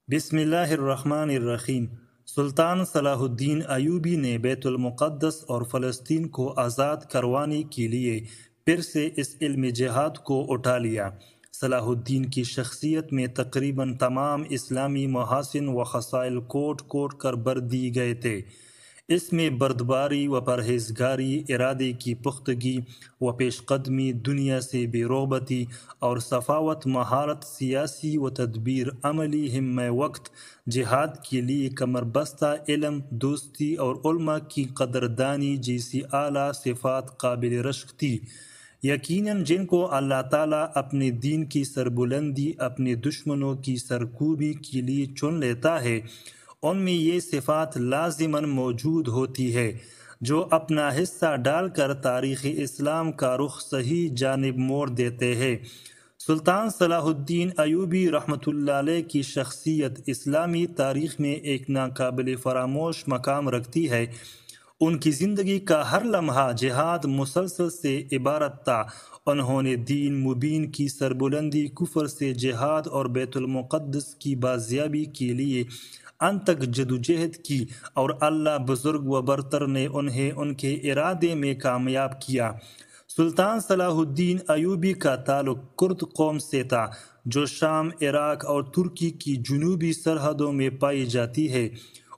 بسم اللہ الرحمن الرحیم۔ سلطان صلاح الدین ایوبی نے بیت المقدس اور فلسطین کو آزاد کروانے کے لیے پھر سے اس علم جہاد کو اٹھا لیا۔ صلاح الدین کی شخصیت میں تقریباً تمام اسلامی محاسن و خصائل کوٹ کوٹ کر بر دی گئے تھے۔ اس میں بردباری و پرہیزگاری، ارادے کی پختگی و پیش قدمی، دنیا سے بے رغبتی اور سخاوت، مہارت سیاسی و تدبیر عملی، ہمہ وقت، جہاد کے لیے کمر بستہ علم، دوستی اور علماء کی قدردانی جیسی اعلیٰ صفات قابل رشک تھی۔ یقیناً جن کو اللہ تعالیٰ اپنے دین کی سربلندی اپنے دشمنوں کی سرکوبی کے لیے چن لیتا ہے، ان میں یہ صفات لازماً موجود ہوتی ہے، جو اپنا حصہ ڈال کر تاریخ اسلام کا رخ صحیح جانب موڑ دیتے ہیں۔ سلطان صلاح الدین ایوبی رحمۃ اللہ علیہ کی شخصیت اسلامی تاریخ میں ایک ناقابل فراموش مقام رکھتی ہے۔ ان کی زندگی کا ہر لمحہ جہاد مسلسل سے عبارت تھا۔ انہوں نے دین مبین کی سربلندی، کفر سے جہاد اور بیت المقدس کی بازیابی کے لیے ان تک جدوجہد کی، اور اللہ بزرگ و برتر نے انہیں ان کے ارادے میں کامیاب کیا۔ سلطان صلاح الدین ایوبی کا تعلق کرد قوم سے تھا، جو شام، عراق اور ترکی کی جنوبی سرحدوں میں پائی جاتی ہے۔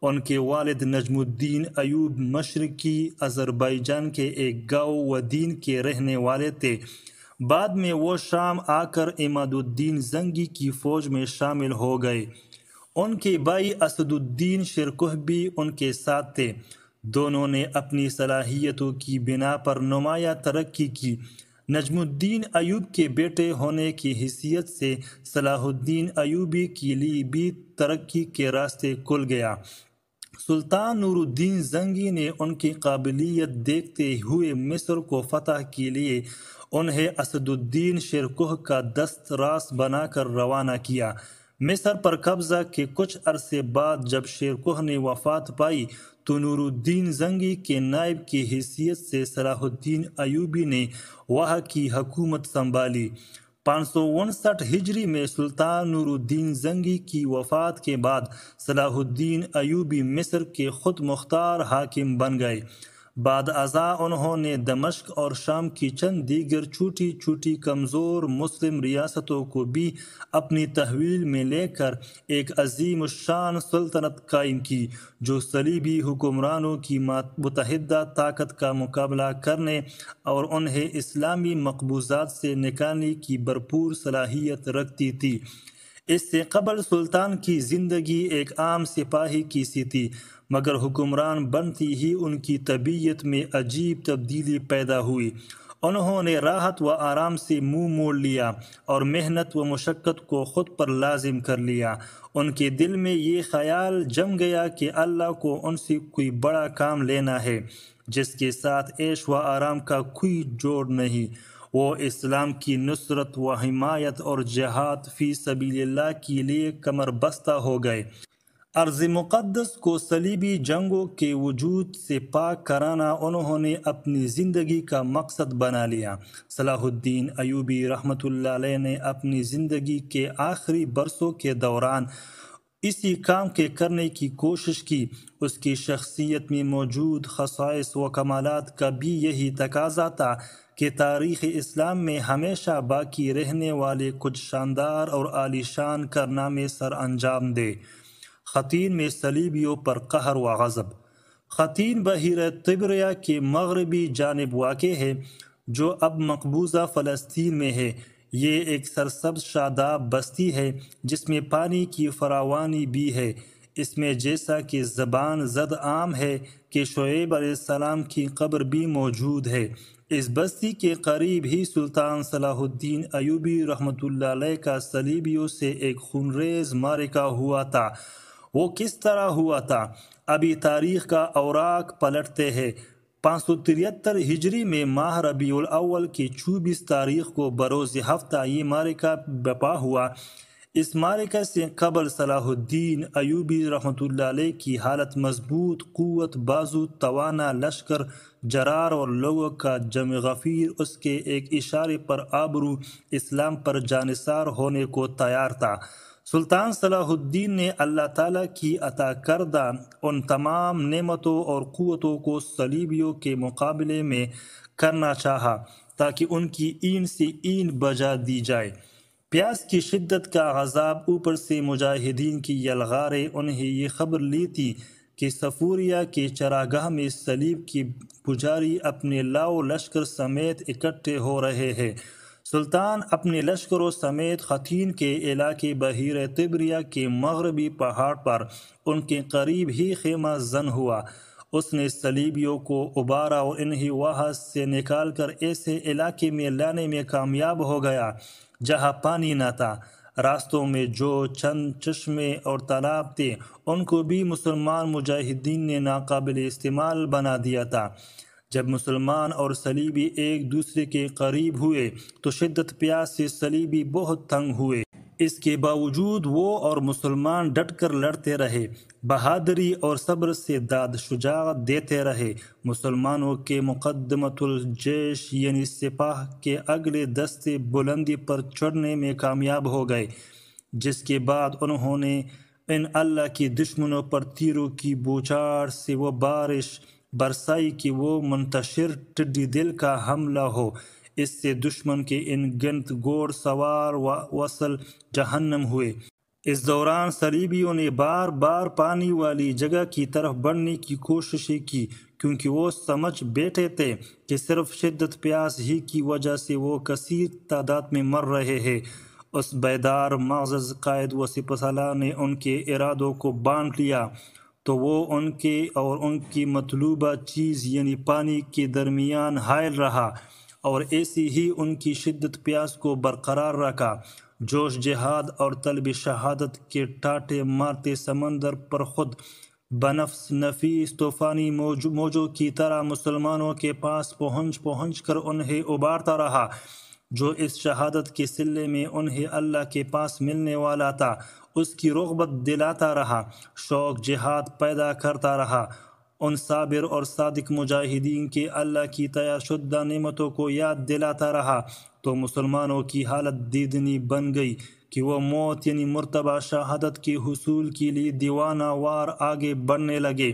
ان کے والد نجم الدین ایوب مشرقی آذربائیجان کے ایک گاؤں ودین کے رہنے والے تھے۔ بعد میں وہ شام آ کر عماد الدین زنگی کی فوج میں شامل ہو گئے۔ ان کے بھائی اسد الدین شیرکوہ بھی ان کے ساتھ تھے۔ دونوں نے اپنی صلاحیتوں کی بنا پر نمایاں ترقی کی۔ نجم الدین ایوب کے بیٹے ہونے کی حیثیت سے صلاح الدین ایوبی کے لیے بھی ترقی کے راستے کھل گیا۔ سلطان نور الدین زنگی نے ان کی قابلیت دیکھتے ہوئے مصر کو فتح کے لیے انہیں اسد الدین شیرکوہ کا دست راست بنا کر روانہ کیا۔ مصر پر قبضہ کے کچھ عرصے بعد جب شیرکوہ نے وفات پائی تو نور الدین زنگی کے نائب کی حیثیت سے صلاح الدین ایوبی نے وہاں کی حکومت سنبھالی۔ 559 ہجری میں سلطان نور الدین زنگی کی وفات کے بعد صلاح الدین ایوبی مصر کے خود مختار حاکم بن گئے۔ بعد ازاں انہوں نے دمشق اور شام کی چند دیگر چھوٹی چھوٹی کمزور مسلم ریاستوں کو بھی اپنی تحویل میں لے کر ایک عظیم الشان سلطنت قائم کی، جو صلیبی حکمرانوں کی متحدہ طاقت کا مقابلہ کرنے اور انہیں اسلامی مقبوضات سے نکالنے کی بھرپور صلاحیت رکھتی تھی۔ اس سے قبل سلطان کی زندگی ایک عام سپاہی کی سی تھی، مگر حکمران بنتی ہی ان کی طبیعت میں عجیب تبدیلی پیدا ہوئی۔ انہوں نے راحت و آرام سے منہ موڑ لیا اور محنت و مشقت کو خود پر لازم کر لیا۔ ان کے دل میں یہ خیال جم گیا کہ اللہ کو ان سے کوئی بڑا کام لینا ہے، جس کے ساتھ عیش و آرام کا کوئی جوڑ نہیں۔ وہ اسلام کی نصرت و حمایت اور جہاد فی سبیل اللہ کے لیے کمر بستہ ہو گئے۔ ارض مقدس کو صلیبی جنگوں کے وجود سے پاک کرانا انہوں نے اپنی زندگی کا مقصد بنا لیا۔ صلاح الدین ایوبی رحمۃ اللہ علیہ نے اپنی زندگی کے آخری برسوں کے دوران اسی کام کے کرنے کی کوشش کی۔ اس کی شخصیت میں موجود خصائص و کمالات کا بھی یہی تقاضا تھا کہ تاریخ اسلام میں ہمیشہ باقی رہنے والے کچھ شاندار اور عالیشان کارنامے سر انجام دے۔ خطین میں صلیبیوں پر قہر و غضب۔ خطین بحیرہ طبریہ کے مغربی جانب واقع ہے، جو اب مقبوضہ فلسطین میں ہے۔ یہ ایک سرسبز شاداب بستی ہے جس میں پانی کی فراوانی بھی ہے۔ اس میں جیسا کہ زبان زد عام ہے کہ شعیب علیہ السلام کی قبر بھی موجود ہے۔ اس بستی کے قریب ہی سلطان صلاح الدین ایوبی رحمۃ اللہ علیہ کا صلیبیوں سے ایک خونریز معرکہ ہوا تھا۔ وہ کس طرح ہوا تھا؟ ابھی تاریخ کا اوراق پلٹتے ہیں۔ 573 ہجری میں ماہ ربیع الاول کی 24 تاریخ کو بروز ہفتہ یہ معرکہ برپا ہوا۔ اس معرکہ سے قبل صلاح الدین ایوبی رحمۃ اللہ علیہ کی حالت مضبوط، قوت بازو، توانا لشکر، جرار اور لوگوں کا جمع غفیر اس کے ایک اشارے پر آبرو اسلام پر جانثار ہونے کو تیار تھا۔ سلطان صلاح الدین نے اللہ تعالیٰ کی عطا کردہ ان تمام نعمتوں اور قوتوں کو صلیبیوں کے مقابلے میں کرنا چاہا تاکہ ان کی این سے این بجا دی جائے۔ پیاس کی شدت کا عذاب، اوپر سے مجاہدین کی یلغاریں، انہیں یہ خبر لی تھی کہ صفوریہ کے چراگاہ میں صلیب کے پجاری اپنے لاؤ لشکر سمیت اکٹھے ہو رہے ہیں۔ سلطان اپنے لشکروں سمیت ختین کے علاقے بحیرہ طبریہ کے مغربی پہاڑ پر ان کے قریب ہی خیمہ زن ہوا۔ اس نے صلیبیوں کو ابارا اور انہیں وہاں سے نکال کر ایسے علاقے میں لانے میں کامیاب ہو گیا جہاں پانی نہ تھا۔ راستوں میں جو چند چشمے اور تالاب تھے ان کو بھی مسلمان مجاہدین نے ناقابل استعمال بنا دیا تھا۔ جب مسلمان اور صلیبی ایک دوسرے کے قریب ہوئے تو شدت پیاس سے صلیبی بہت تنگ ہوئے۔ اس کے باوجود وہ اور مسلمان ڈٹ کر لڑتے رہے، بہادری اور صبر سے داد شجاعت دیتے رہے۔ مسلمانوں کے مقدمۃ الجیش یعنی سپاہ کے اگلے دستے بلندی پر چڑھنے میں کامیاب ہو گئے، جس کے بعد انہوں نے ان اللہ کے دشمنوں پر تیروں کی بوچھاڑ سے وہ بارش برسائی کہ وہ منتشر ٹڈی دل کا حملہ ہو۔ اس سے دشمن کے ان گنت گھوڑ سوار وصل جہنم ہوئے۔ اس دوران صلیبیوں نے بار بار پانی والی جگہ کی طرف بڑھنے کی کوششیں کی، کیونکہ وہ سمجھ بیٹھے تھے کہ صرف شدت پیاس ہی کی وجہ سے وہ کثیر تعداد میں مر رہے ہیں۔ اس بیدار معزز قائد و سپہ سالار نے ان کے ارادوں کو بانٹ لیا تو وہ ان کے اور ان کی مطلوبہ چیز یعنی پانی کے درمیان حائل رہا اور ایسی ہی ان کی شدت پیاس کو برقرار رکھا۔ جوش جہاد اور طلب شہادت کے ٹاٹے مارتے سمندر پر خود بنفس نفیس طوفانی موجوں کی طرح مسلمانوں کے پاس پہنچ کر انہیں ابارتا رہا، جو اس شہادت کے صلے میں انہیں اللہ کے پاس ملنے والا تھا اس کی رغبت دلاتا رہا، شوق جہاد پیدا کرتا رہا۔ ان صابر اور صادق مجاہدین کے اللہ کی تیار شدہ نعمتوں کو یاد دلاتا رہا تو مسلمانوں کی حالت دیدنی بن گئی کہ وہ موت یعنی مرتبہ شہادت کے حصول کے لیے دیوانہ وار آگے بڑھنے لگے۔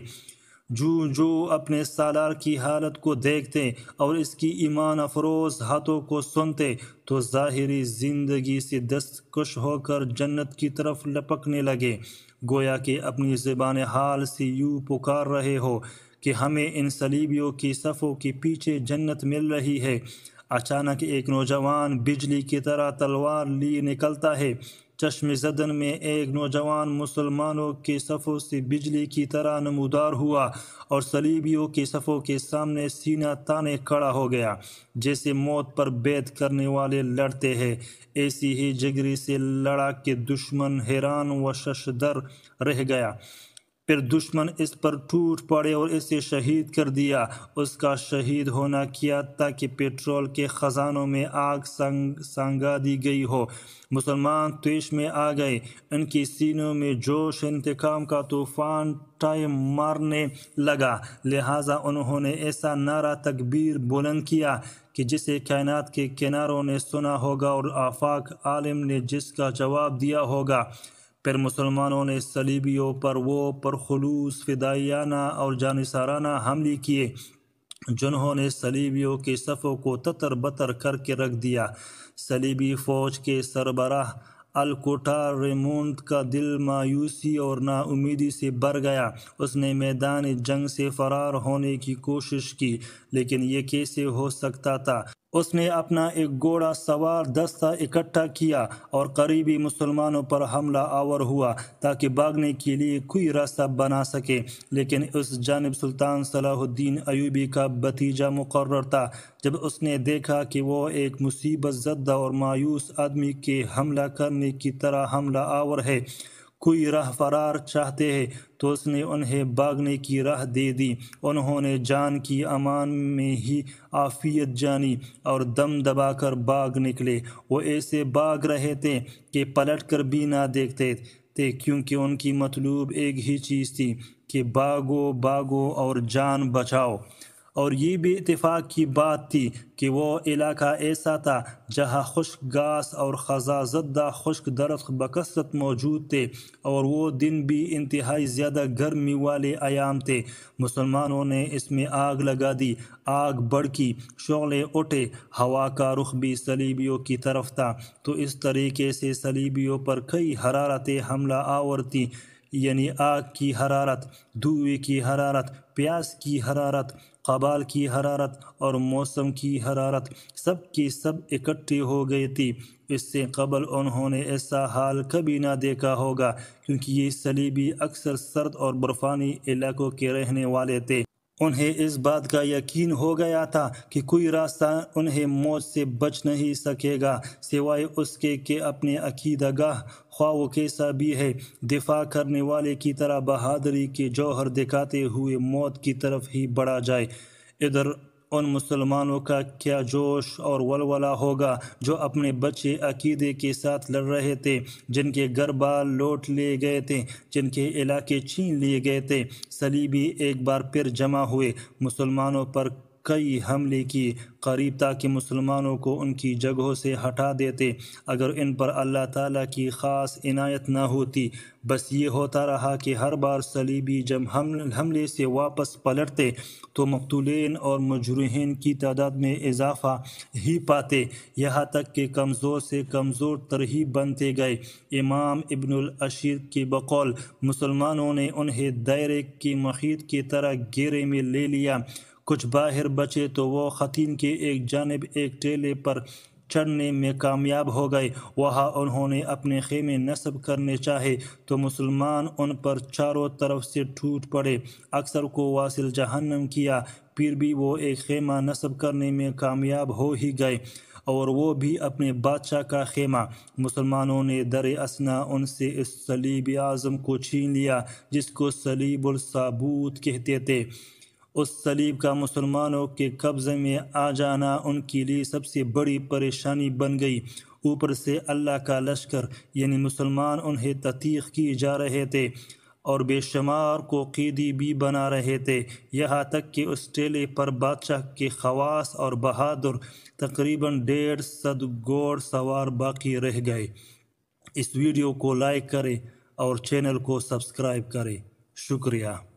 جو اپنے سالار کی حالت کو دیکھتے اور اس کی ایمان افروز ہاتھوں کو سنتے تو ظاہری زندگی سے دستکش ہو کر جنت کی طرف لپکنے لگے، گویا کہ اپنی زبان حال سے یوں پکار رہے ہو کہ ہمیں ان صلیبیوں کی صفوں کے پیچھے جنت مل رہی ہے۔ اچانک ایک نوجوان بجلی کی طرح تلوار لیے نکلتا ہے۔ چشم زدن میں ایک نوجوان مسلمانوں کے صفوں سے بجلی کی طرح نمودار ہوا اور صلیبیوں کے صفوں کے سامنے سینہ تانے کھڑا ہو گیا۔ جیسے موت پر بیعت کرنے والے لڑتے ہیں، ایسی ہی جگری سے لڑا کہ دشمن حیران و ششدر رہ گیا۔ پھر دشمن اس پر ٹوٹ پڑے اور اسے شہید کر دیا۔ اس کا شہید ہونا کیا تھا کہ پیٹرول کے خزانوں میں آگ سنگا دی گئی ہو۔ مسلمان طیش میں آ گئے، ان کے سینوں میں جوش انتقام کا طوفان ٹائم مارنے لگا، لہٰذا انہوں نے ایسا نعرہ تکبیر بلند کیا کہ جسے کائنات کے کناروں نے سنا ہوگا اور آفاق عالم نے جس کا جواب دیا ہوگا۔ پھر مسلمانوں نے صلیبیوں پر وہ پرخلوص فدائیانہ اور جانثارانہ حملے کیے جنہوں نے صلیبیوں کے صفوں کو تتر بتر کر کے رکھ دیا۔ صلیبی فوج کے سربراہ الکوٹار ریمونٹ کا دل مایوسی اور نا امیدی سے بھر گیا۔ اس نے میدان جنگ سے فرار ہونے کی کوشش کی، لیکن یہ کیسے ہو سکتا تھا؟ اس نے اپنا ایک گھوڑا سوار دستہ اکٹھا کیا اور قریبی مسلمانوں پر حملہ آور ہوا تاکہ بھاگنے کے لیے کوئی راستہ بنا سکے، لیکن اس جانب سلطان صلاح الدین ایوبی کا بھتیجا مقرر تھا۔ جب اس نے دیکھا کہ وہ ایک مصیبت زدہ اور مایوس آدمی کے حملہ کرنے کی طرح حملہ آور ہے، کوئی راہ فرار چاہتے ہیں، تو اس نے انہیں بھاگنے کی راہ دے دی۔ انہوں نے جان کی امان میں ہی عافیت جانی اور دم دبا کر بھاگ نکلے۔ وہ ایسے بھاگ رہے تھے کہ پلٹ کر بھی نہ دیکھتے تھے، کیونکہ ان کی مطلوب ایک ہی چیز تھی کہ بھاگو اور جان بچاؤ۔ اور یہ بھی اتفاق کی بات تھی کہ وہ علاقہ ایسا تھا جہاں خشک گھاس اور خزاں زدہ خشک درخت بکثرت موجود تھے، اور وہ دن بھی انتہائی زیادہ گرمی والے ایام تھے۔ مسلمانوں نے اس میں آگ لگا دی، آگ بھڑکی، شعلے اٹھے، ہوا کا رخ بھی صلیبیوں کی طرف تھا۔ تو اس طریقے سے صلیبیوں پر کئی حرارتیں حملہ آور تھیں، یعنی آگ کی حرارت، دھوئے کی حرارت، پیاس کی حرارت، قبال کی حرارت اور موسم کی حرارت، سب کی سب اکٹھی ہو گئی تھی۔ اس سے قبل انہوں نے ایسا حال کبھی نہ دیکھا ہوگا، کیونکہ یہ صلیبی اکثر سرد اور برفانی علاقوں کے رہنے والے تھے۔ انہیں اس بات کا یقین ہو گیا تھا کہ کوئی راستہ انہیں موت سے بچ نہیں سکے گا سوائے اس کے کہ اپنے عقیدہ گاہ، خواہ وہ کیسا بھی ہے، دفاع کرنے والے کی طرح بہادری کے جوہر دکھاتے ہوئے موت کی طرف ہی بڑھا جائے۔ ادھر ان مسلمانوں کا کیا جوش اور ولولہ ہوگا جو اپنے بچے عقیدے کے ساتھ لڑ رہے تھے، جن کے گھر بار لوٹ لیے گئے تھے، جن کے علاقے چھین لیے گئے تھے۔ صلیبی ایک بار پھر جمع ہوئے، مسلمانوں پر کئی حملے کیے، قریب تھا کہ مسلمانوں کو ان کی جگہوں سے ہٹا دیتے اگر ان پر اللہ تعالیٰ کی خاص عنایت نہ ہوتی۔ بس یہ ہوتا رہا کہ ہر بار صلیبی جب حملے سے واپس پلٹتے تو مقتولین اور مجروحین کی تعداد میں اضافہ ہی پاتے، یہاں تک کہ کمزور سے کمزور تر ہی بنتے گئے۔ امام ابن الاشیر کے بقول مسلمانوں نے انہیں دائرے کے محیط کی طرح گھیرے میں لے لیا، کچھ باہر بچے تو وہ خطین کے ایک جانب ایک ٹیلے پر چڑھنے میں کامیاب ہو گئے۔ وہاں انہوں نے اپنے خیمے نصب کرنے چاہے تو مسلمان ان پر چاروں طرف سے ٹوٹ پڑے، اکثر کو واصل جہنم کیا، پھر بھی وہ ایک خیمہ نصب کرنے میں کامیاب ہو ہی گئے، اور وہ بھی اپنے بادشاہ کا خیمہ۔ مسلمانوں نے در اثنا ان سے اس صلیب اعظم کو چھین لیا جس کو صلیب الصابوت کہتے تھے۔ اس صلیب کا مسلمانوں کے قبضے میں آ جانا ان کے لیے سب سے بڑی پریشانی بن گئی۔ اوپر سے اللہ کا لشکر یعنی مسلمان انہیں تحقیق کی جا رہے تھے اور بے شمار کو قیدی بھی بنا رہے تھے، یہاں تک کہ اس ٹیلے پر بادشاہ کے خواص اور بہادر تقریباً 150 گھوڑ سوار باقی رہ گئے۔ اس ویڈیو کو لائک کریں اور چینل کو سبسکرائب کریں۔ شکریہ۔